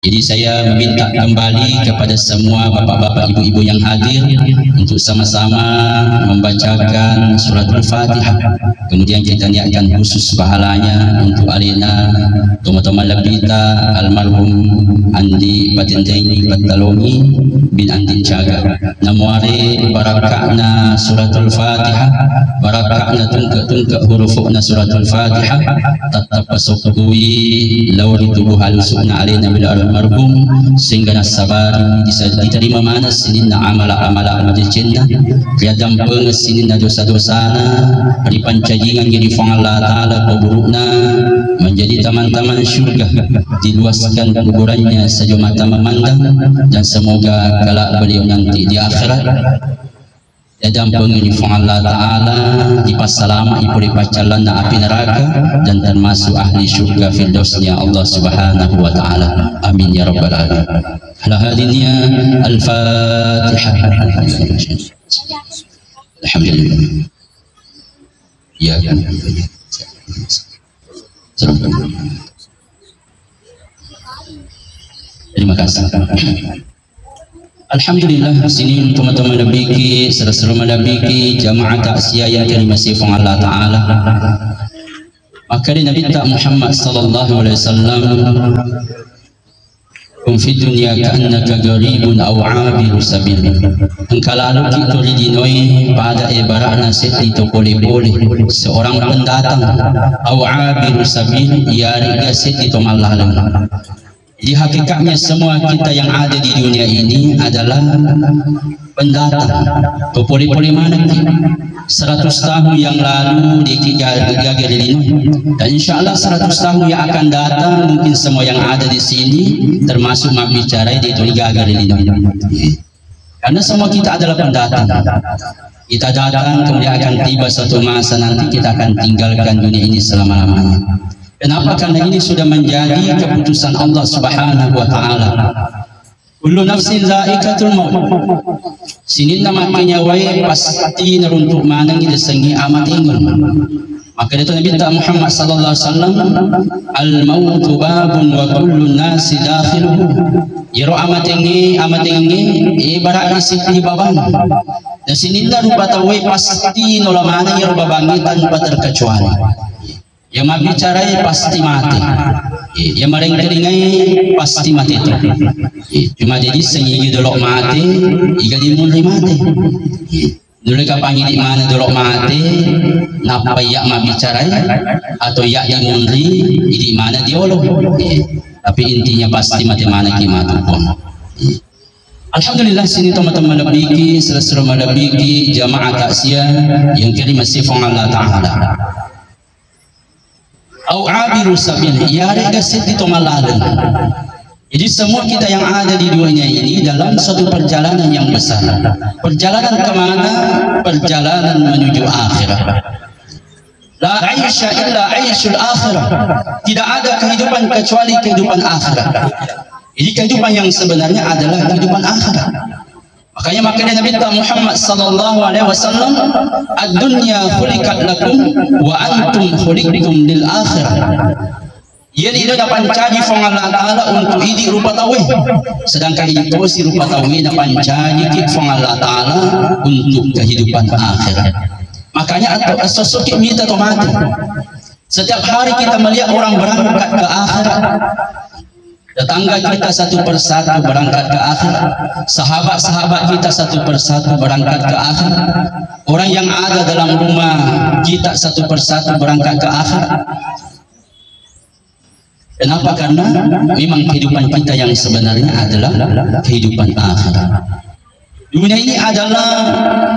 Jadi saya meminta kembali kepada semua bapak-bapak, ibu-ibu yang hadir untuk sama-sama membacakan surat Al-Fatihah. Kemudian kita niatkan khusus pahalanya untuk alina teman-teman lebita almarhum Andi Patenteni Batalongi bin Andin Caga. Namuare barakakna surat Al-Fatihah, barakakna tungkak-tungkak hurufukna surat Al-Fatihah, tetap pasokui lawri tubuh halusukna alina bila almarhum sehingga nasabari diterima mana sininna amala-amala majijinna riadam penges sininna dosa-dosana ripancajingan jadi fang Allah Ta'ala kuburukna menjadi taman-taman syurga, diluaskan kuburannya sejauh mata memandang, dan semoga kelak beliau nanti di akhirat dan pengini Allah Ta'ala di pasalama ipuri pacalan na api neraka dan termasuk ahli syurga firdausnya Allah Subhanahu wa Ta'ala. Amin ya rabbal alamin. Alhamdulillah. Al-Fatihah. Alhamdulillah. Ya. Terima kasih. Alhamdulillah, sini teman-teman nabiki, saudara-saudara nabiki, jamaah taksiyah yang masih Allah Ta'ala. Maka Nabi Muhammad sallallahu alaihi wasallam kum fi dunya ka'annaka gharibun aw 'abiru sabil. Engkau lalu kita dinoi pada ibaratnya itu boleh-boleh seorang pendatang aw 'abiru sabil, ya riga itu malalang. Di hakikatnya semua kita yang ada di dunia ini adalah pendatang. Boleh-boleh mana kita 100 tahun yang lalu di gagal ini, dan insya Allah 100 tahun yang akan datang mungkin semua yang ada di sini termasuk mak bicara di gagal ini. Karena semua kita adalah pendatang. Kita datang kemudian akan tiba suatu masa nanti kita akan tinggalkan dunia ini selama-lamanya. Kenapa? Karena ini sudah menjadi keputusan Allah Subhanahu wa Ta'ala. Kullu nafsin za'iqatul maut. Sini namanya wae pasti neruntuk mana kita sengi amat ingun. Maka itu Nabi Muhammad sallallahu alaihi wasallam, al-mautu babun wa kullu nasi dakhiluhu. Yaro amat ingi ibarat isi babang. Dan sini rupa tahu pasti nola mana yaro babangi tanpa terkecuali. Yang bicarai pasti mati, yang merengkeringai pasti mati itu. Cuma jadi sengi dolok mati, iga dimulai mati. Dulu kapangi di mana dolok mati, napa yak bicarai atau yak dimulai di mana diolong. Tapi intinya pasti mati mana kimatu pun. Alhamdulillah, sini teman-teman nabiki, saudara nabiki, jamaah taksiyah yang kini masih Allah Ta'ala. Au abiru sabil, ya rega siti tomalalan. Jadi semua kita yang ada di dunia ini dalam suatu perjalanan yang besar. Perjalanan kemana? Perjalanan menuju akhirat. La aisha illa aishul akhirah. Tidak ada kehidupan kecuali kehidupan akhirat. Jadi kehidupan yang sebenarnya adalah kehidupan akhirat. Makanya Nabi Muhammad sallallahu alaihi wasallam, ad-dunya khuliqat lakum wa antum khuliqtum lil akhirah. Ia tidak dapat pancadi fong Allah Ta'ala untuk idi rupa tawi, sedangkan itu si rupa tawi dapat pancadi kit fong Allah Ta'ala untuk kehidupan akhirat. Makanya atau sosok kita mati. Setiap hari kita melihat orang berangkat ke akhirat. Tetangga kita satu persatu berangkat ke akhirat, sahabat-sahabat kita satu persatu berangkat ke akhirat, orang yang ada dalam rumah kita satu persatu berangkat ke akhirat. Kenapa? Karena memang kehidupan kita yang sebenarnya adalah kehidupan akhirat. Dunia ini adalah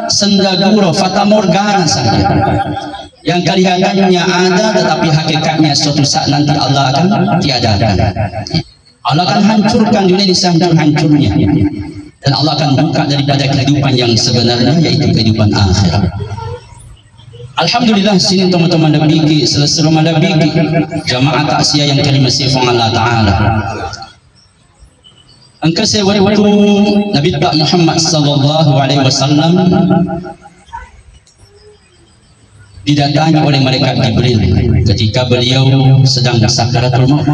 sendagura, fata morgana saja, yang kelihatannya ada tetapi hakikatnya suatu saat nanti Allah akan tiadakan. Allah akan hancurkan dunia ini sehancur-hancurnya, dan Allah akan buka daripada kehidupan yang sebenarnya, yaitu kehidupan akhirat. Alhamdulillah, sini teman-teman nabiki, selesai nabiki, jamaah taksiyah yang kali masih Allah Ta'ala. Angka waktu Nabi Muhammad sallallahu alaihi wasallam didatangi oleh malaikat Jibril ketika beliau sedang sakaratul maut.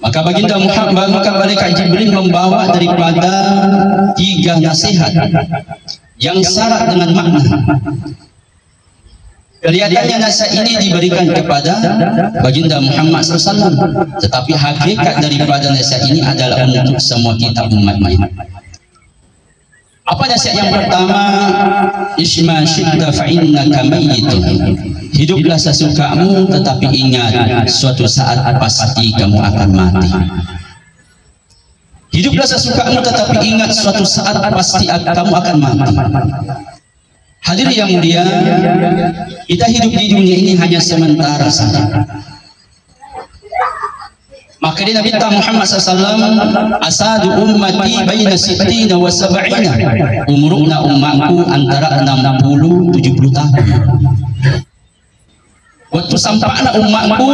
Maka baginda Muhammad, maka malaikat Jibril membawa daripada 3 nasihat yang syarat dengan makna. Kelihatannya nasihat ini diberikan kepada baginda Muhammad SAW, tetapi hakikat daripada nasihat ini adalah untuk semua kita umat Muhammad. Apa nasihat yang pertama? Isma syi'ta fa innaka mayyitun. Hiduplah sesukamu, tetapi ingat suatu saat pasti kamu akan mati. Hiduplah sesukamu, tetapi ingat suatu saat pasti kamu akan mati. Hadirin yang mulia, kita hidup di dunia ini hanya sementara saja. Maka Nabi Muhammad SAW, asadu ummati baina sittina wa sab'ina. Umurna umatku antara 60-70 tahun. Waktu sampakna umatku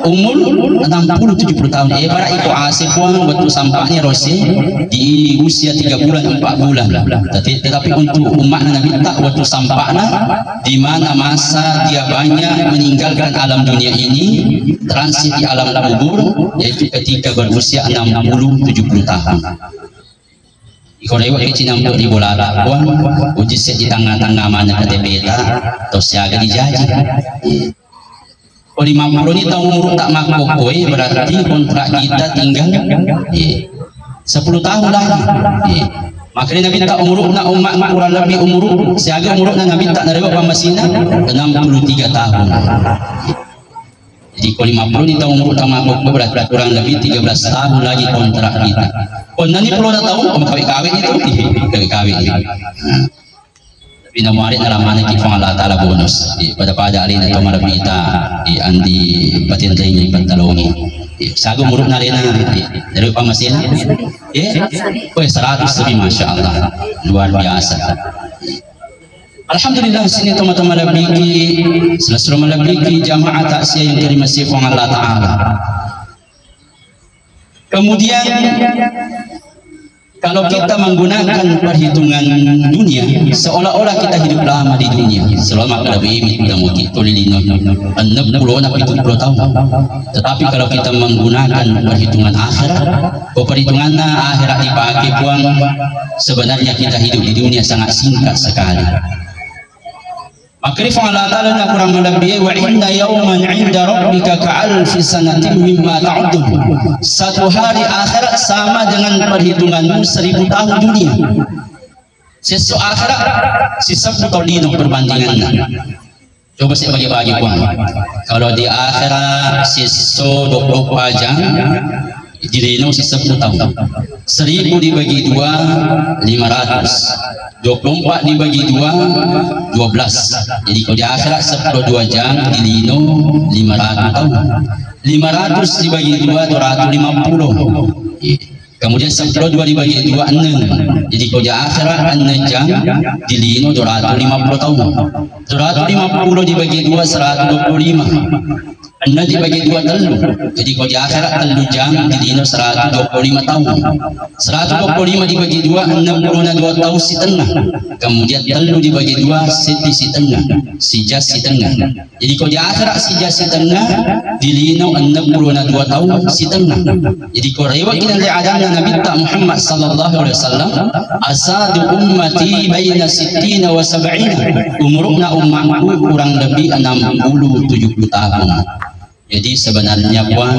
umur 60-70 tahun. Ibarat itu asikuan waktu sampaknya Rosi di usia 3 bulan 4 bulan. Tetapi untuk umat Nabi tak waktu sampakna, di mana masa dia banyak meninggalkan alam dunia ini, transit di alam kubur, yaitu ketika berusia 60-70 tahun. Ikaw lewat ke Cinampuk di bola lakuan, uji set di tengah-tengah mana kata beta, atau siaga dijaji. Kalau 50 ni tahun umur tak makokoi, berarti kontrak kita tinggal 10 tahun lagi. Maka Nabi tak umur nak umat kurang lebih umur siaga umur Nabi tak narewak pamasina 63 tahun. Jadi kalau 50 ni tahun umur tak makokoi, berarti kurang lebih 13 tahun lagi kontrak kita. Oh nanti perlu dah tahu kawin-kawin itu kawin-kawin. Bina muarid dalam mana kita Allah Taala bonus pada alin atau marabita di andi batin ini pantaloni sagu muruk narina dari pamasina oh 100 lebih masya Allah luar biasa. Alhamdulillah sini teman-teman malabiki selesai malabiki jamaah taksiyah yang terima sifat Allah Taala. Kemudian kalau kita menggunakan perhitungan dunia, seolah-olah kita hidup lama di dunia. Selama kada bimi kita mau kita lilino 60 tahun. Tetapi kalau kita menggunakan perhitungan akhirat, perhitungannya akhirat dipakai puang, sebenarnya kita hidup di dunia sangat singkat sekali. Maka Allah Ta'ala nak kurang melebihi wa inna yawman 'inda rabbika ka'alfi sanatin mimma ta'udun. Satu hari akhirat sama dengan perhitunganmu 1000 tahun dunia. Sesu akhirat sisa bertolino perbandingannya. Coba saya bagi-bagi puan. Kalau di akhirat sisa 24 jam, di lino sisa 10 tahun. 1000 dibagi 2 500. 24 dibagi 2 12. Jadi kalau di akhirat 12 jam di lino 500 tahun. 500 dibagi 2 250. Kemudian 12 dibagi 2 6. Jadi kalau di akhirat 6 jam di lino 250 tahun. 250 dibagi 2 125. 6 dibagi 2 telu. Jadi kalau di akhirat 3 jam di lino 125 tahun. 125 dibagi 2 62 tahun setengah. Kemudian telu dibagi 2 siti setengah. Sijas setengah. Jadi kalau di akhirat sijas setengah di lino 62 tahun setengah. Jadi kalau riwayat kita dari adanya Nabi Muhammad sallallahu alaihi wasallam, asadu ummati baina sittina wa sab'ina. Umurna umatku kurang lebih 60-70 tahun. Jadi sebenarnya puan,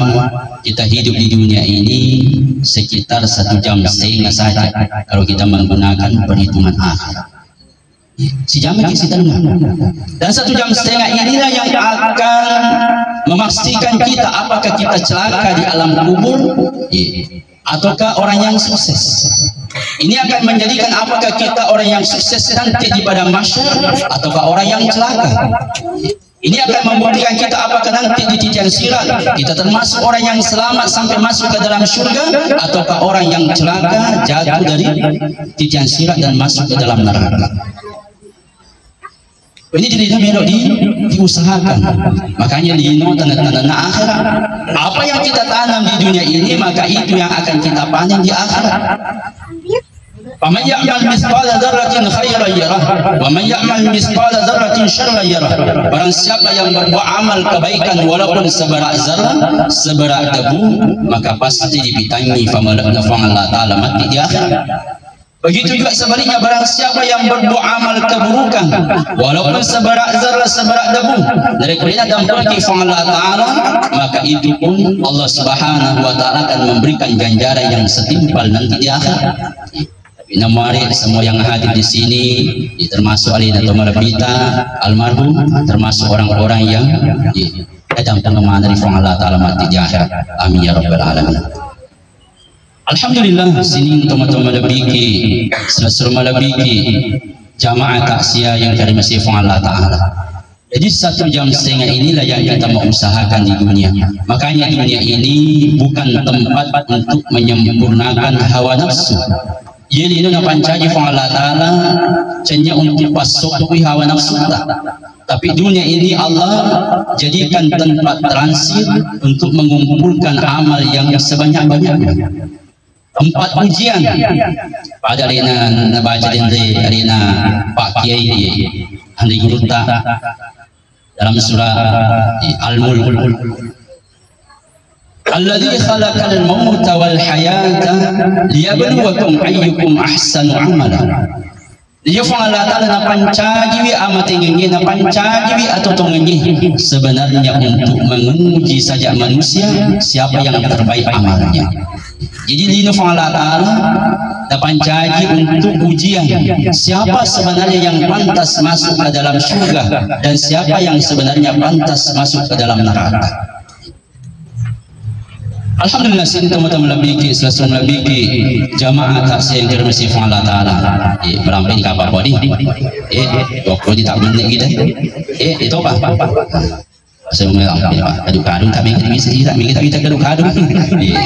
kita hidup di dunia ini sekitar 1,5 jam saja kalau kita menggunakan perhitungan akhirat. Sejam lagi setengah. Dan 1,5 jam inilah yang akan memastikan kita apakah kita celaka di alam kubur ataukah orang yang sukses. Ini akan menjadikan apakah kita orang yang sukses nanti di padang mahsyar ataukah orang yang celaka. Ini akan membuktikan kita apakah nanti di titian sirat kita termasuk orang yang selamat sampai masuk ke dalam surga ataukah orang yang celaka jatuh dari titian sirat dan masuk ke dalam neraka. Ini jadi melok diusahakan. Makanya lino tanda-tanda akhirat. Apa yang kita tanam di dunia ini maka itu yang akan kita panen di akhirat. Faman ya'mal mithqala dzarratin khairan yarah wa man ya'mal mithqala dzarratin syarran yarah. Barang siapa yang berbuat amal kebaikan walaupun seberat zarah, seberat debu, maka pasti dipitangi Allah Ta'ala mati di akhirat. Begitu juga sebaliknya, barang siapa yang berbuat amal keburukan walaupun seberat zarah, seberat debu, dari kerana dampaki Allah Ta'ala, maka itu pun Allah Subhanahu wa Ta'ala akan memberikan ganjaran yang setimpal nanti di akhirat. Mari semua yang hadir di sini, termasuk alina Tomalapita almarhum, termasuk orang-orang yang datang pengemana dari Allah Ta'ala mati di akhirat. Amin ya rabbal alamin. Alhamdulillah, sini teman-teman lebiki, selesai malabiki jamaah taksiah yang dari masih Allah Ta'ala. Jadi 1 jam setengah inilah yang kita mau usahakan di dunia. Makanya dunia ini bukan tempat untuk menyempurnakan hawa nafsu. Jadi itu nak pancaji Allah Ta'ala cenya untuk pasokui hawa nafsu tak. Tapi dunia ini Allah jadikan tempat transit untuk mengumpulkan amal yang sebanyak-banyaknya. Tempat ujian. Pada arena baca dari arena Pak Kiai Handi Guru tak dalam surah Al-Mulk. Alladzi khalaqal mauta wal hayata liyabluwakum ayyukum ahsanu amala. Dia Allah Ta'ala na pancajiwi amat ingin na pancajiwi atau tongenggi sebenarnya untuk menguji saja manusia siapa yang terbaik amalnya. Jadi dino Allah Ta'ala na pancaji untuk ujian siapa sebenarnya yang pantas masuk ke dalam surga dan siapa yang sebenarnya pantas masuk ke dalam neraka. Alhamdulillah, sini teman-teman lebih selesai lebih jamaah taksiah yang dirahmati Allah Ta'ala. Meramping kapal bodi. Waktu di tak minat kita. Itu apa? Saya meramping apa? Kadung-kadung tak minat kita. Tak minat kadung-kadung.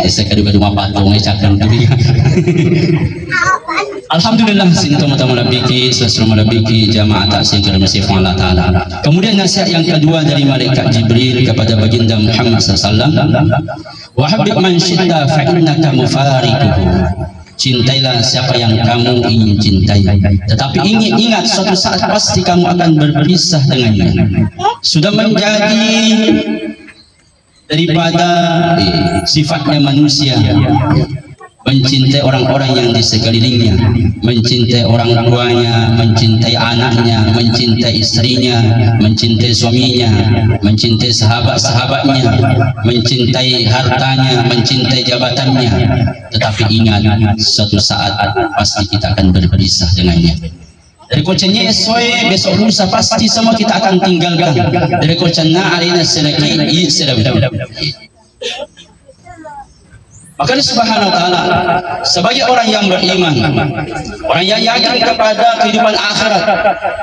Saya kadung-kadung apa? Tunggu cakap dulu. Alhamdulillah, sini teman-teman lebih selesai lebih jamaah taksiah yang dirahmati Allah Ta'ala. Kemudian nasihat yang kedua dari malaikat Jibril kepada baginda Muhammad SAW. Wa habib man syi'ta fa innaka mufariquhu. Cintailah siapa yang kamu ingin cintai, tetapi ingat suatu saat pasti kamu akan berpisah dengannya. Sudah menjadi daripada sifatnya manusia mencintai orang-orang yang di sekelilingnya, mencintai orang tuanya, mencintai anaknya, mencintai istrinya, mencintai suaminya, mencintai sahabat-sahabatnya, mencintai hartanya, mencintai jabatannya. Tetapi ingat, suatu saat pasti kita akan berpisah dengannya. Dari kocanya esok besok lusa pasti semua kita akan tinggalkan. Dari kocana arena selagi ini sudah. Maka Subhanahu wa Ta'ala sebagai orang yang beriman, orang yang yakin kepada kehidupan akhirat,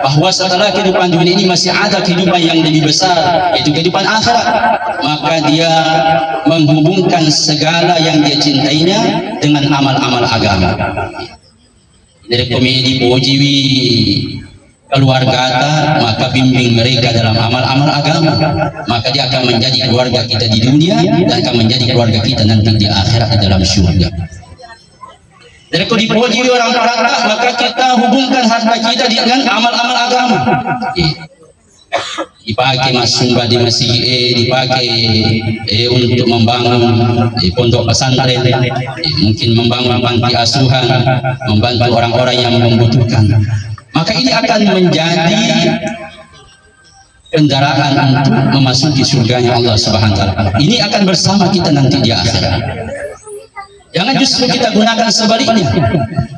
bahwa setelah kehidupan dunia ini masih ada kehidupan yang lebih besar, yaitu kehidupan akhirat, maka dia menghubungkan segala yang dia cintainya dengan amal-amal agama. Dari komedi pojiwi keluarga, maka bimbing mereka dalam amal-amal agama, maka dia akan menjadi keluarga kita di dunia dan akan menjadi keluarga kita nanti di akhirat di dalam surga. Dari kalau dipuji orang perata, maka kita hubungkan harta kita dengan amal-amal agama. Dipakai masumba di masjid, dipakai untuk membangun pondok pesantren, mungkin membangun panti asuhan, membantu orang-orang yang membutuhkan. Maka ini akan menjadi kendaraan untuk memasuki surganya Allah Subhanahu wa Ta'ala. Ini akan bersama kita nanti di akhirat. Jangan justru kita gunakan sebaliknya.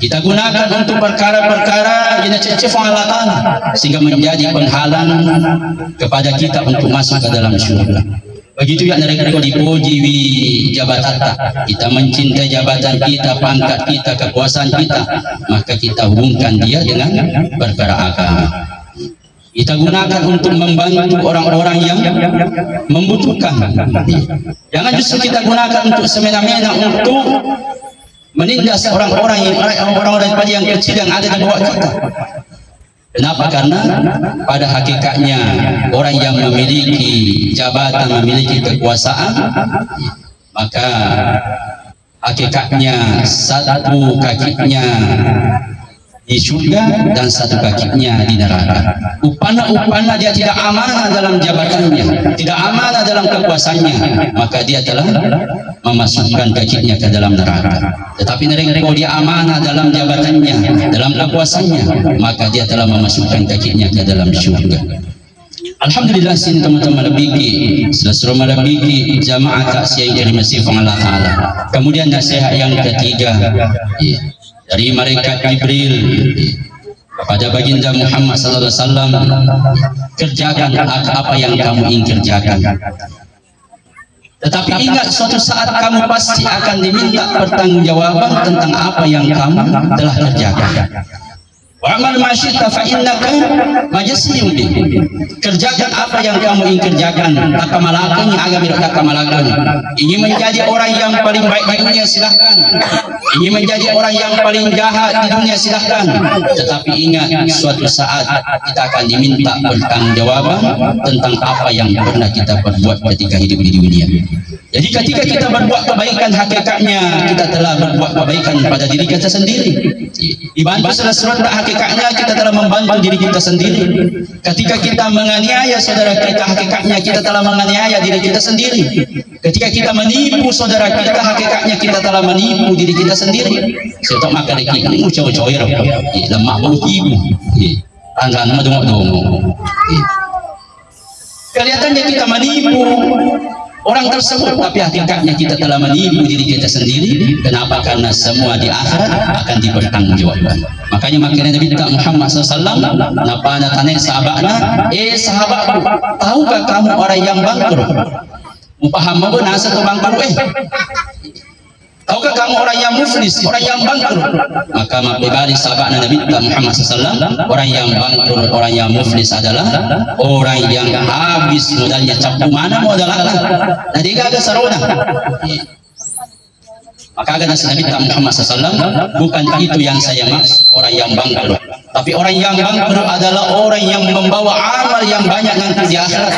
Kita gunakan untuk perkara-perkara yang cecef Allah Ta'ala sehingga menjadi penghalang kepada kita untuk masuk ke dalam surga. Begitu ya dari dipuji jabatan kita mencintai jabatan kita, pangkat kita, kekuasaan kita, maka kita hubungkan dia dengan perkara agama. Kita gunakan untuk membantu orang-orang yang membutuhkan. Jangan justru kita gunakan untuk semena-mena untuk menindas orang-orang yang kecil yang ada di bawah kita. Kenapa? Karena pada hakikatnya orang yang memiliki jabatan, memiliki kekuasaan, maka hakikatnya satu kakinya di surga dan satu kakinya di neraka. Upana dia tidak amanah dalam jabatannya, tidak amanah dalam kekuasaannya, maka dia telah memasukkan kakinya ke dalam neraka. Tetapi kalau dia amanah dalam jabatannya, dalam kekuasaannya, maka dia telah memasukkan kakinya ke dalam surga. Alhamdulillah sin teman-teman lebih seluruh lebih jamaah taksiah yang masih Allah Taala. Kemudian nasihat yang ketiga dari malaikat Jibril kepada baginda Muhammad sallallahu alaihi wasallam, kerjakan apa yang kamu ingin kerjakan. Tetapi ingat suatu saat kamu pasti akan diminta pertanggungjawaban tentang apa yang kamu telah kerjakan. Wa'amal masyita fa'innaka majasiyum bih. Kerjakan apa yang kamu ingin kerjakan. Takamalakan agak mirip takamalakan. Ingin menjadi orang yang paling baik di dunia, silahkan. Ingin menjadi orang yang paling jahat di dunia, silahkan. Tetapi ingat suatu saat kita akan diminta pertanggungjawaban tentang apa yang pernah kita perbuat ketika hidup di dunia. Jadi ketika kita berbuat kebaikan, hakikatnya kita telah berbuat kebaikan pada diri kita sendiri. Dibantu sesuatu hakikatnya kita telah membantu diri kita sendiri. Ketika kita menganiaya saudara kita, hakikatnya kita telah menganiaya diri kita sendiri. Ketika kita menipu saudara kita, hakikatnya kita telah menipu diri kita sendiri. Setok makan lagi ini ucap-ucap lemak ibu. Tangan madung-madung. Kelihatannya kita menipu orang tersebut, tapi hakikatnya kita telah menipu diri kita sendiri. Kenapa? Karena semua di akhirat akan dipertanggungjawabkan. Makanya Nabi Muhammad SAW napa tanya sahabatnya, sahabatku, tahukah kamu orang yang bangkrut? Paham apa nasa tu bangkrut? Tahukah kamu orang yang muflis, orang yang bangkrut? Maka pribadi sahabat Nabi Muhammad SAW, orang yang bangkrut, orang yang muflis adalah orang yang habis modalnya, capu mana modal Allah. Jadi gak ada sarona. Maka agak Nabi Muhammad SAW, bukan itu yang saya maksud orang yang bangkrut. Tapi orang yang bangkrut adalah orang yang membawa amal yang banyak nanti di akhirat.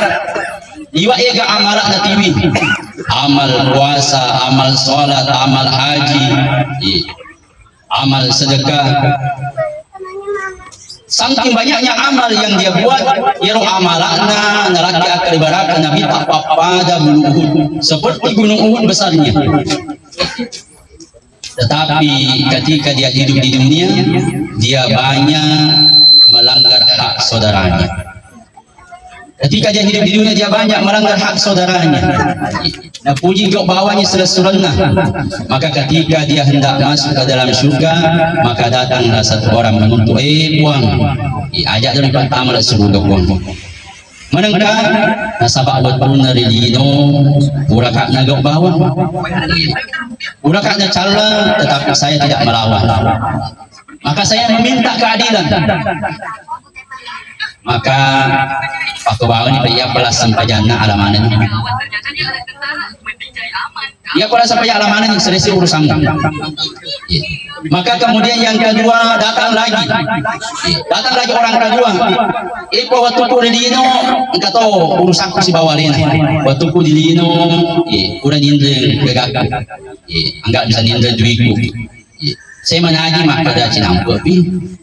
Iwa ega amalat na tiwi, amal puasa, amal sholat, amal haji, amal sedekah. Saking banyaknya amal yang dia buat, ya amalatna neraki akan ibaratkan Nabi tak pada gunung Uhud, seperti gunung Uhud besarnya. Tetapi ketika dia hidup di dunia, dia banyak melanggar hak saudaranya. Ketika dia hidup di dunia, dia banyak melanggar hak saudaranya. Nah, puji jok bawahnya seluruhnya. Maka ketika dia hendak masuk ke dalam surga, maka datanglah satu orang menuntut, puang, ajak dari pertama lah surga puang. Menengah nasabak buat punari dino, urakaknya jok bawah, urakaknya cala, tetapi saya tidak melawan. Maka saya meminta keadilan. Maka Pak Kebawa ini dia pelasan pajana alamanan. Dia pelasan pajana alamanan yang selesai urusan. Maka kemudian yang kedua datang lagi orang kedua. Ipo waktu ku di lino, engkau tahu urusan ku si bawalin. Waktu ku di lino, udah nindel gagak. Enggak bisa nindel duitku. Saya mengaji mak pada Cinangku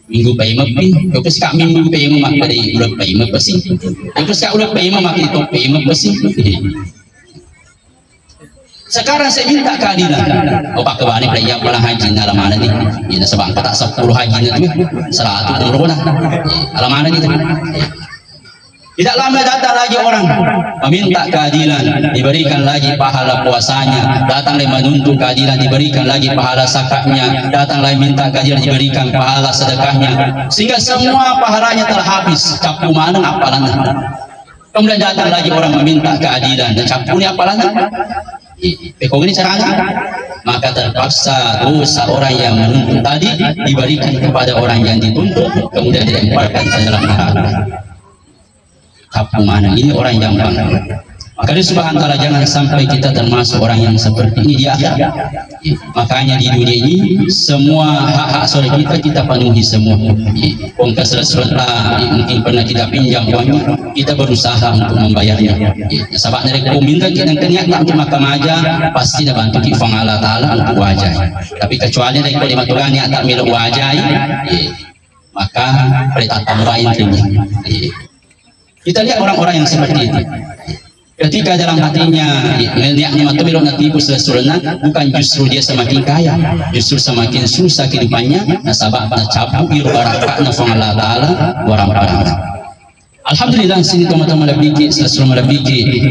minggu payah pi, lepas kak minggu payah mak pada udah payah pasti, lepas kak udah payah mak itu payah pasti. Sekarang saya minta keadilan. Pak Kebani pernah pernah haji dalam mana nih? Ini sebab tak 10 haji itu 100 umroh nah. Dalam mana itu? Tidak lama datang lagi orang meminta keadilan, diberikan lagi pahala puasanya, datang lagi menuntut keadilan, diberikan lagi pahala zakatnya, datang lagi minta keadilan, diberikan pahala sedekahnya, sehingga semua pahalanya telah habis. Capu mana apalana? Kemudian datang lagi orang meminta keadilan, dan capu ini apalana? Pekong ini caranya, maka terpaksa dosa orang yang menuntut tadi diberikan kepada orang yang dituntut, kemudian dilemparkan ke dalam neraka. Kapu mana ini orang yang bangkrut. Maka Allah Subhanahu wa taala jangan sampai kita termasuk orang yang seperti ini di akhir. Makanya di dunia ini semua hak-hak saudara kita penuhi semua. Ongkos Rasulullah mungkin pernah kita pinjam uangnya, kita berusaha untuk membayarnya. Sebab dari minta kita niat untuk makam aja pasti dah bantu kita Allah Taala untuk wajah. Tapi kecuali dari lima Tuhan niat tak milik wajah, maka perintah tambahin ini. Kita lihat orang-orang yang seperti itu. Ketika dalam hatinya niatnya matubilo natibus rasulna, bukan justru dia semakin kaya, justru semakin susah kehidupannya. Nasabah nacapu ibarakna Allah Taala warang-warang. Alhamdulillah sini teman-teman lebih selalu melebih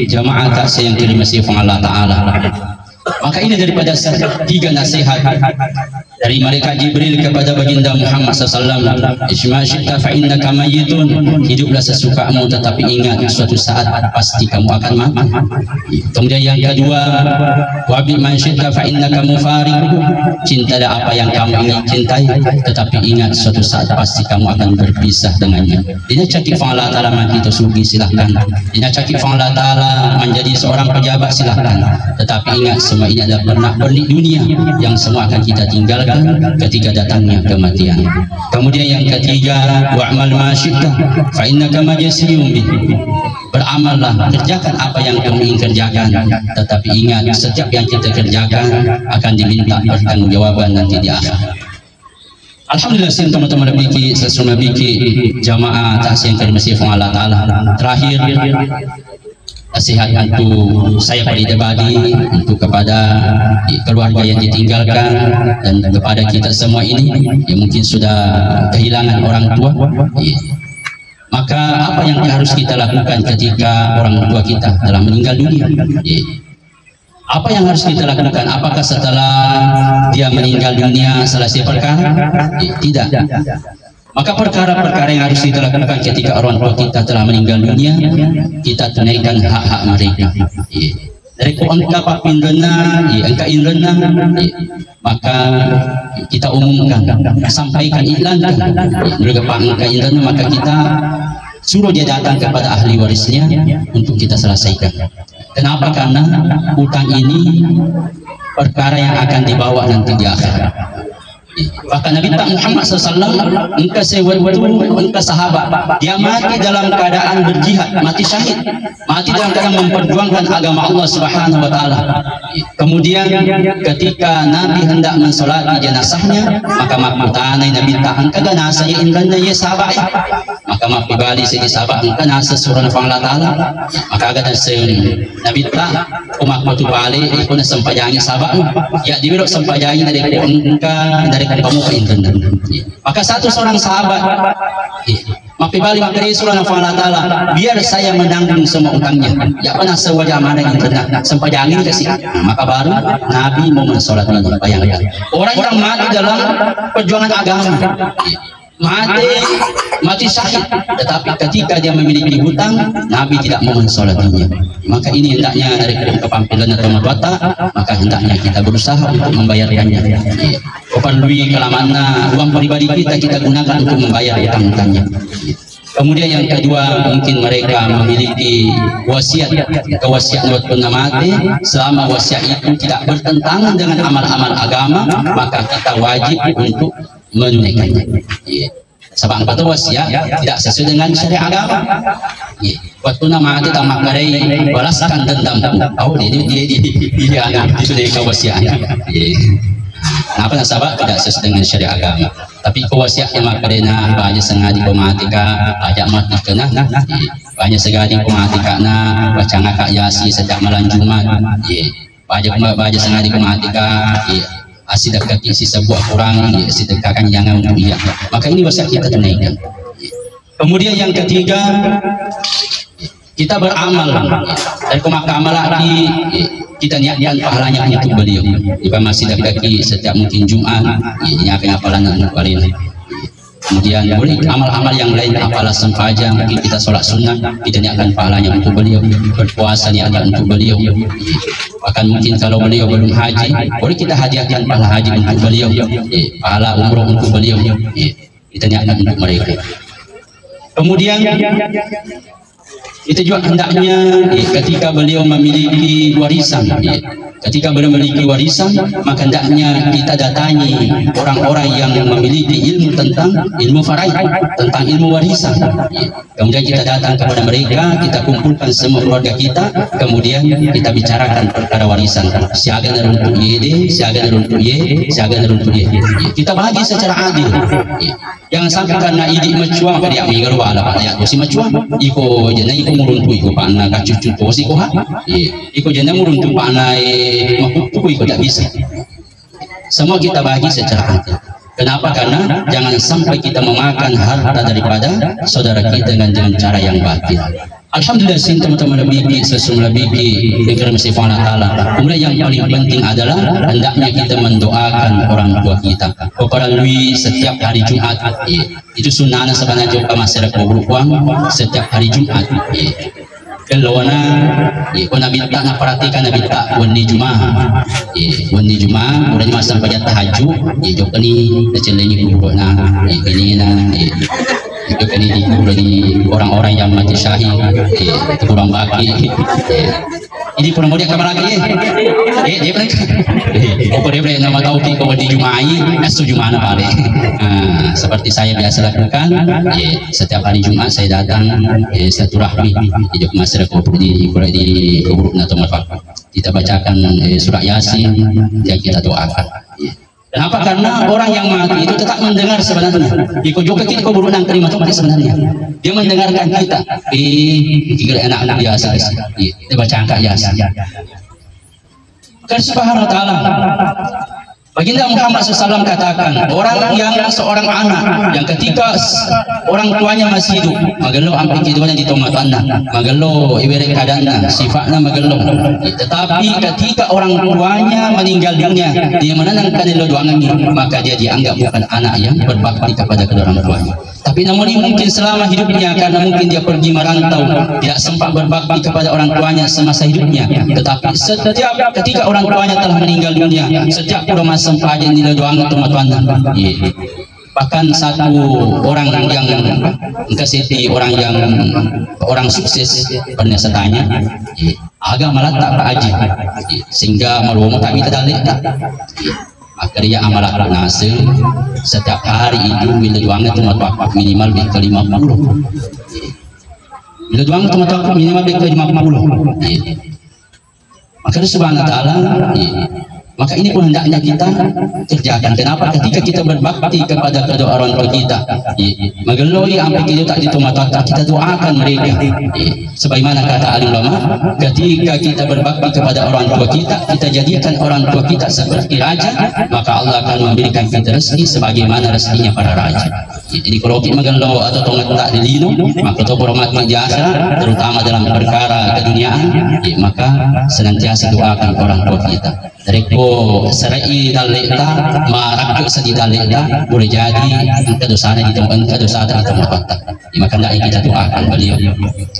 jamaah tak sayang terima kasih Allah Taala. Maka ini daripada 3 nasihat dari malaikat Jibril kepada baginda Muhammad SAW. Isma syi'ta fa innaka mayyitun, hiduplah sesukamu tetapi ingat suatu saat pasti kamu akan mati. Kemudian yang kedua, wabi man syi'ta fa innaka mufariq, cintalah apa yang kamu ingin cintai tetapi ingat suatu saat pasti kamu akan berpisah dengannya. Dina cakap Allah Taala mati tersugi silahkan, dina cakap Allah Taala menjadi seorang pejabat silahkan, tetapi ingat semua ini adalah pernak-pernik dunia yang semua akan kita tinggalkan ketika datangnya kematian. Kemudian yang ketiga, wa'mal ma syi'ta fa innaka majziyun bih. Beramallah, kerjakan apa yang kamu ingin kerjakan, tetapi ingat setiap yang kita kerjakan akan diminta pertanggungjawaban nanti di akhir. Alhamdulillah teman-teman lebih sesuatu lebih jamaah taksih yang terima Allah Taala. Terakhir nasihat untuk saya pribadi, untuk kepada keluarga yang ditinggalkan dan kepada kita semua ini yang mungkin sudah kehilangan orang tua. Maka apa yang harus kita lakukan ketika orang tua kita telah meninggal dunia? Apa yang harus kita lakukan? Apakah setelah dia meninggal dunia selesai perkara? Tidak. Maka perkara-perkara yang harus kita lakukan ketika orang tua kita telah meninggal dunia, kita tunaikan hak-hak mereka. Dari engkau papindena, engkau indena, maka kita umumkan, sampaikan, iklankan. Mereka engkau indena, maka kita suruh dia datang kepada ahli warisnya untuk kita selesaikan. Kenapa? Karena utang ini perkara yang akan dibawa nanti di akhirat. Bahkan Nabi Muhammad SAW, engkau engkau sahabat, dia mati dalam keadaan berjihad, mati syahid, mati dalam keadaan memperjuangkan agama Allah Subhanahu Wa Taala. Kemudian ketika Nabi hendak mensolati jenazahnya, maka makmutanai Nabi engkau ganasa ya indana ya sahabat, maka makbali segi sahabat engkau nasa surah Allah Taala, maka agak Nabi umat batu balik ikut sempajangi sahabat, ya dibelok sempajangi dari engkau dari kamu ke internet. Maka seorang sahabat makbali maka surah Allah Taala, biar saya menanggung semua utangnya, ya pernah sewajah mana internet sempajangi kasih. Maka baru Nabi mau mensolatinya. Bayangkan orang yang mati dalam perjuangan agama, mati syahid, tetapi ketika dia memiliki hutang, Nabi tidak mau mensolatinya. Maka ini hendaknya dari kepampilan atau mata, maka hendaknya kita berusaha untuk membayarkannya. Keperluan kelamana uang pribadi kita gunakan untuk membayar hutang-hutangnya. Kemudian yang kedua, mungkin mereka memiliki wasiat, kewasiat waktu mati. Selama wasiat itu tidak bertentangan dengan amal-amal agama, maka kita wajib untuk menunaikannya. Sebab kata wasiat tidak sesuai dengan syariat agama. Waktu nama kita makarai balaskan dendam. Tahu dia anak itu dari kewasiatnya. Kenapa nasabah tidak sesuai dengan syariat agama? Tapi kewasiatnya makarena banyak sengaja pematika, ajak mati kena, banyak segala pematika na baca ngakak yasi setiap malam Jumat. Banyak sengaja pematika. Asyik kaki si sebuah kurang, sedekahkan jangan untuk dia. Maka ini wasiat kita tunaikan. Kemudian yang ketiga, kita beramal. Dari pemakaman lagi, kita niatkan pahalanya untuk beliau. Jika masih kaki setiap mungkin Jumat, niatkan apalan untuk beliau. Kemudian boleh amal-amal yang lain, apalah sempaja, mungkin kita sholat sunnah, kita niatkan pahalanya untuk beliau. Berpuasa niatkan untuk beliau. Bahkan mungkin kalau beliau belum haji, boleh kita hadiahkan pahala haji untuk beliau, pahala umroh untuk beliau, kita niatkan untuk mereka. Kemudian Itu juga hendaknya ketika beliau memiliki warisan, ketika beliau memiliki warisan, maka hendaknya kita datangi orang-orang yang memiliki ilmu tentang ilmu faraid, tentang ilmu warisan. Kemudian kita datang kepada mereka, kita kumpulkan semua keluarga kita, kemudian kita bicarakan perkara warisan. Siaga untuk Y, siaga untuk Y, siaga untuk Y. Kita bagi secara adil. Jangan sampai karena idik macuang pada yang minggu ala pada yang si macuang, iko jana iko muruntu iko pana kacucu posi ko ha, iko jana muruntu pana makupu iko tak bisa. Semua kita bagi secara adil. Kenapa? Karena jangan sampai kita memakan harta daripada saudara kita dengan cara yang batil. Alhamdulillah sin teman-teman lebih sesungguhnya lebih dengan masih Allah. Kemudian yang paling penting adalah hendaknya kita mendoakan orang tua kita. Kepada lui setiap hari Jumat, itu sunnahnya sebenarnya juga masyarakat beruang setiap hari Jumat. Kelona, ko nabita na perhatikan nabita wani Jumat, wani Jumat, udah masang pada tahajud, jok ni terceleni kubur na, ini na. Itu kan di orang-orang yang mati syahid, kurang baki. Ini pun dia kamar lagi, dia pun, dia nama tahu ti kau di Jumai, setuju mana balik. Seperti saya biasa lakukan, setiap hari Jumat saya datang, silaturahmi, hidup masyarakat di kubur atau marfak. Kita bacakan surat Yasin, dan kita doakan. Kenapa? Karena orang yang mati itu tetap mendengar sebenarnya. Iko juga kita kau buruk nang terima mati sebenarnya. Dia mendengarkan kita. Tiga anak-anak biasa. Dia baca angka Yasin. Kan subhanahu wa ta'ala. Baginda Muhammad SAW katakan, orang yang seorang anak yang ketika orang tuanya masih hidup, magelo ang kehidupannya di tomatana, magelo iberek kadana, sifatnya magelo. Tetapi ketika orang tuanya meninggal dunia, dia menenangkan lo doangan ini, maka dia dianggap bukan anak yang berbakti kepada kedua orang tuanya. Tapi namun ini mungkin selama hidupnya, karena mungkin dia pergi merantau, tidak sempat berbakti kepada orang tuanya semasa hidupnya. Tetapi setiap ketika orang tuanya telah meninggal dunia, setiap kurang sempat yang nilai doang teman-teman. Bahkan satu orang yang kesiti orang sukses pernah saya tanya, agak malah tak haji, sehingga malu tak bisa dalih tak. Akhirnya amalan nasi setiap hari itu bila doang itu minimal ke 50. Bila doang itu minimal ke 50. Maka subhanahu wa ta'ala, maka ini pun hendaknya kita kerjakan. Kenapa? Ketika kita berbakti kepada kedua orang tua kita, mageloi sampai kita tak ditumata, kita doakan mereka. Sebagaimana kata alim ulama, ketika kita berbakti kepada orang tua kita, kita jadikan orang tua kita seperti raja, maka Allah akan memberikan kita rezeki sebagaimana rezekinya para raja. Jadi kalau kita magelo atau tongat tak dilino, maka itu hormat biasa, terutama dalam perkara keduniaan, maka senantiasa doakan orang tua kita. Dari ko serai daleta marak sedi daleta boleh jadi kedosaan di tempat kedosaan di tempat maka tidak kita doakan beliau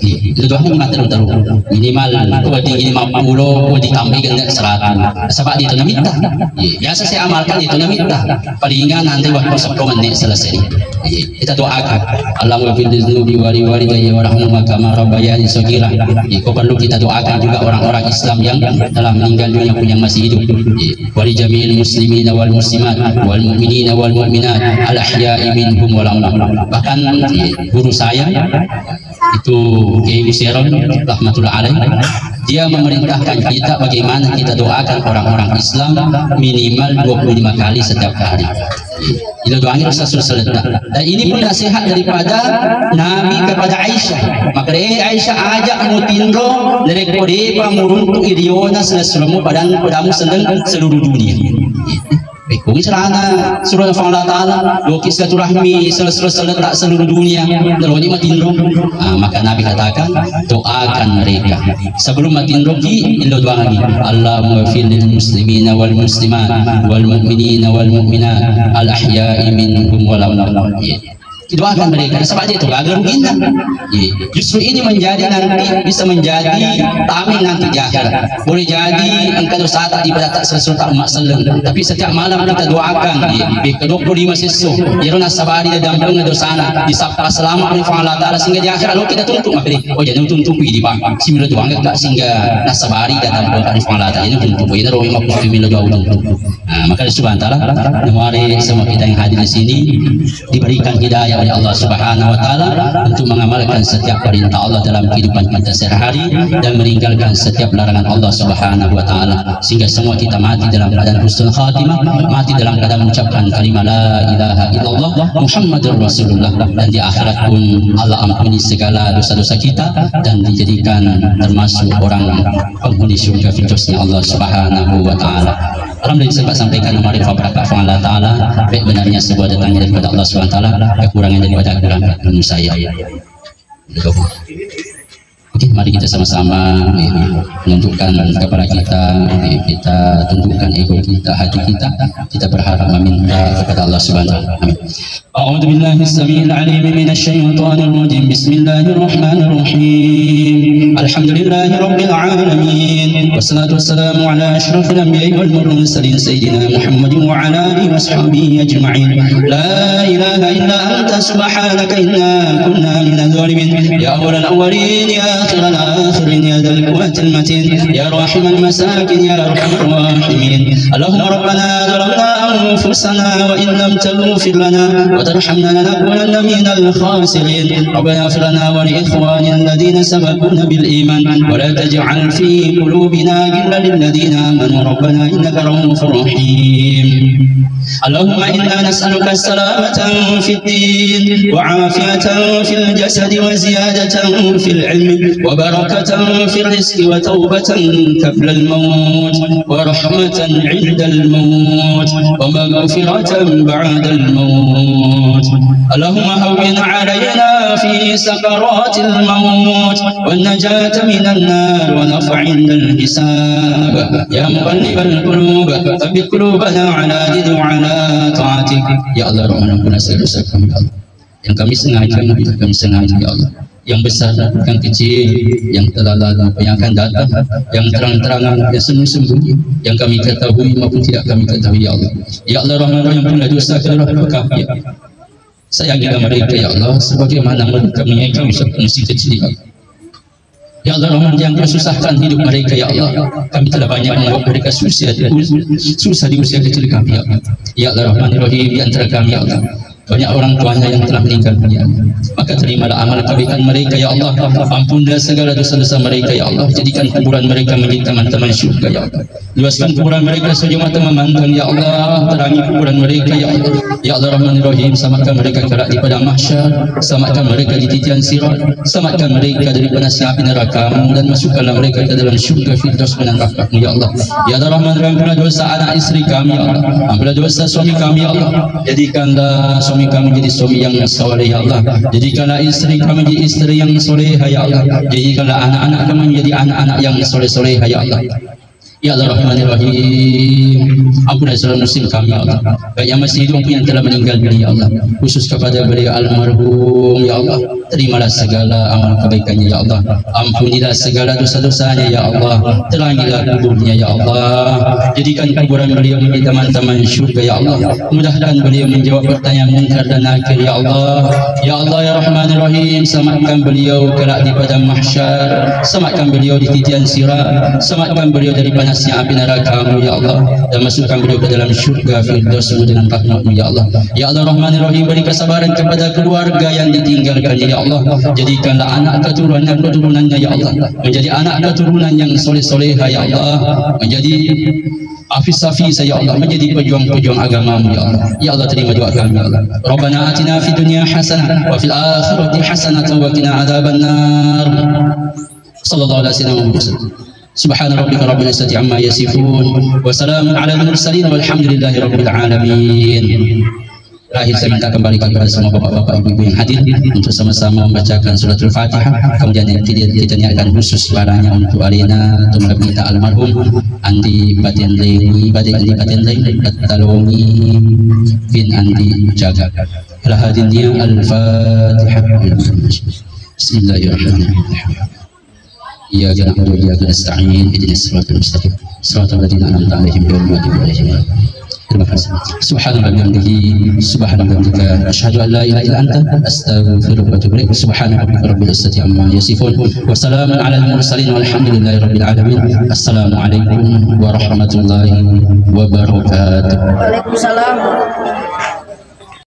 itu doanya terus minimal ko tinggi 50 ko ditambahkan 100 sebab itu namita biasa saya amalkan itu namita palingan nanti waktu 10 menit selesai kita doakan Allahumma fil dzunubi wali walidayya warhamhuma kama rabbayani shaghira ko perlu kita doakan juga orang-orang Islam yang telah meninggal dunia pun yang masih wali jami'il muslimin wal muslimat wal mu'minin wal mu'minat al ahya'i minhum wal amwat. Bahkan guru saya itu Kiai Busiron rahmatullah alaih, dia memerintahkan kita bagaimana kita doakan orang-orang Islam minimal 25 kali setiap hari. Itu doanya Rasul sallallahu alaihi wasallam. Dan ini pun nasihat daripada Nabi kepada Aisyah. Maka Aisyah ajak mutindro dari kode pamuruntu idiona selesemu padamu seluruh dunia. Kung serana surah Allah Ta'ala lokis silaturahmi selesai tak seluruh dunia lalu ini matindro. Maka Nabi katakan doakan mereka sebelum matindro ki ilo doa lagi Allahumma fil muslimin wal muslimat wal mu'minin wal mu'minat al ahya'i minhum wal amwat. doakan mereka sebab dia itu gagal ruginya. Justru ini menjadi nanti bisa menjadi tameng nanti di akhirat. Boleh jadi engkau dosa tak daripada tak sesuatu mak seleng, tapi setiap malam kita doakan ke 25 sesu ya rona sabari dan dampung dosana disapa selamat oleh Allah Taala sehingga di akhirat lo kita tuntut makri oh jadi tuntut di pak si milo doang enggak sehingga nasabari dan dampung oleh Allah Taala ini tuntut ini roh mak milo doang tuntut. Maka subhanahu wa taala mari semua kita yang hadir di sini diberikan hidayah oleh Allah Subhanahu wa taala untuk mengamalkan setiap perintah Allah dalam kehidupan kita sehari-hari dan meninggalkan setiap larangan Allah Subhanahu wa taala sehingga semua kita mati dalam keadaan husnul khatimah, mati dalam keadaan mengucapkan kalimat la ilaha illallah Muhammadur Rasulullah, dan di akhirat pun Allah ampuni segala dosa-dosa kita dan dijadikan termasuk orang penghuni surga firdausnya Allah Subhanahu wa taala. Alhamdulillah sempat sampaikan ma'rifah barakat Allah Ta'ala, baik benarnya sebuah datangnya daripada Allah SWT, kekurangan daripada kekurangan saya. Oke, mari kita sama-sama menunjukkan kepada kita tundukkan ego kita, hati kita berharap meminta kepada Allah Subhanahu wa taala. Amin. A'udzu billahi as-sami'il 'alim minasy syaithanir rajim. Bismillahirrahmanirrahim. Alhamdulillahi rabbil alamin. Wassalatu wassalamu ala asyrafil anbiya'i wal mursalin sayyidina Muhammadin wa ala alihi washabihi ajma'in. La ilaha illa anta subhanaka inna kunna minadh dhalimin. Ya awwalal awwalin ya آخر الآخرين يا ذا القوة المتين يا راحم المساكين يا أرحم الراحمين. اللهم ربنا ظلمنا أنفسنا وإن لم تغفر لنا وترحمنا لنكونن من الخاسرين. ربنا اغفر لنا ولإخواننا الذين سبقونا بالإيمان ولا تجعل في قلوبنا غلا للذين آمنوا ربنا إنك رؤوف رحيم. اللهم إنا نسألك السلامة في الدين وعافية في الجسد وزيادة في العلم وبركة في الرزق وتوبة قبل الموت ورحمة عند الموت ومغفرة بعد الموت. اللهم هون علينا في سكرات الموت والنجاة من النار ونفع عند الحساب. يا مقلب القلوب ثبت قلوبنا على دين وعلى طاعتك. Ya Allah, Rahman dosa kami ya Allah, yang kami sengaja dan kami sengaja ya Allah, yang besar yang kecil, yang telah lalu yang akan datang, yang terang-terangan yang sembunyi-sembunyi, yang kami ketahui maupun tidak kami ketahui ya Allah. Ya Allah, Rahman yang punya dosa keluar kami. Sayangilah mereka ya Allah sebagaimana mereka menyayangi kami masih kecil ya Allah. Ya Allah, Rahman yang kesusahkan hidup mereka ya Allah, kami telah banyak membuat mereka susah di usia kecil kami ya Allah. Ya Allah, Rahman Rahim, di antara kami ya Allah banyak orang tuanya yang telah meninggal dunia, maka terimalah amal kebaikan mereka ya Allah, ampunlah segala dosa-dosa mereka ya Allah, jadikan kuburan mereka menjadi taman-taman syurga ya Allah, luaskan kuburan mereka sejauh mata memandang ya Allah, terangi kuburan mereka ya Allah. Ya Allah, Rahman Rahim, selamatkan mereka kelak di padang mahsyar, selamatkan mereka di titian sirat, selamatkan mereka dari panasnya api neraka-Mu, dan masukkanlah mereka ke dalam syurga firdaus dengan rahmat-Mu ya Allah. Ya Allah, Rahman Rahim, ampunilah dosa anak istri kami ya Allah, ampunilah dosa suami kami ya Allah, jadikanlah suami kami jadi suami yang soleh ya Allah, jadikanlah istri kami jadi istri yang soleha ya Allah, jadikanlah anak-anak kami menjadi anak-anak yang soleh-soleha ya Allah. Ya Allah, Rahmanirrahim, ampunilah seluruh muslim kami ya Allah, baik yang masih hidup maupun yang telah meninggal dunia ya Allah, khusus kepada beliau almarhum ya Allah, terimalah segala amal kebaikannya ya Allah, ampunilah segala dosa-dosanya ya Allah, terangilah kuburnya ya Allah, jadikan kuburan beliau menjadi taman-taman syurga ya Allah, mudahkan beliau menjawab pertanyaan munkar dan nakir ya Allah. Ya Allah, ya Rahmanirrahim, selamatkan beliau kelak di padang mahsyar, selamatkan beliau di titian sirat, selamatkan beliau dari panasnya api neraka-Mu ya Allah, dan masukkan beliau ke dalam syurga firdaus-Mu dengan rahmat-Mu ya Allah. Ya Allah, Rahmanirrahim, beri kesabaran kepada keluarga yang ditinggalkannya ya Allah, jadikanlah anak keturunannya ya Allah menjadi anak keturunan yang soleh-soleha ya Allah, menjadi hafiz-hafiz ya Allah, menjadi pejuang-pejuang agama-Mu ya Allah. Ya Allah, terima doa kami ya Allah. Rabbana atina fid dunya hasanah wa fil akhirati hasanah wa qina adzabannar. Sallallahu alaihi wasallam. Subhana rabbika rabbil izzati amma yasifun wa salamun ala al mursalin walhamdulillahi rabbil alamin. Akhir saya minta kembali kepada semua bapak-bapak ibu-ibu yang hadir untuk sama-sama membacakan suratul Fatihah. Kemudian kita niatkan khusus barangnya untuk Alina Tumla Bita almarhum Andi Batin Laini Andi Batin Laini Batalongi bin Andi Jaga. Lahadinnya Al-Fatihah. Bismillahirrahmanirrahim. Iyyaka na'budu wa iyyaka nasta'in. Ihdinas siratal mustaqim. Siratal ladzina an'amta 'alaihim ghairil maghdubi 'alaihim. Terima kasih. Subhanallah bihamdihi, subhanallah, asyhadu an la ilaha illa anta, astaghfiruka wa atubu ilaik. Subhana rabbika rabbil izzati amma yasifun. Wa salamun 'alal mursalin walhamdulillahi rabbil alamin. Assalamualaikum warahmatullahi wabarakatuh. Waalaikumsalam.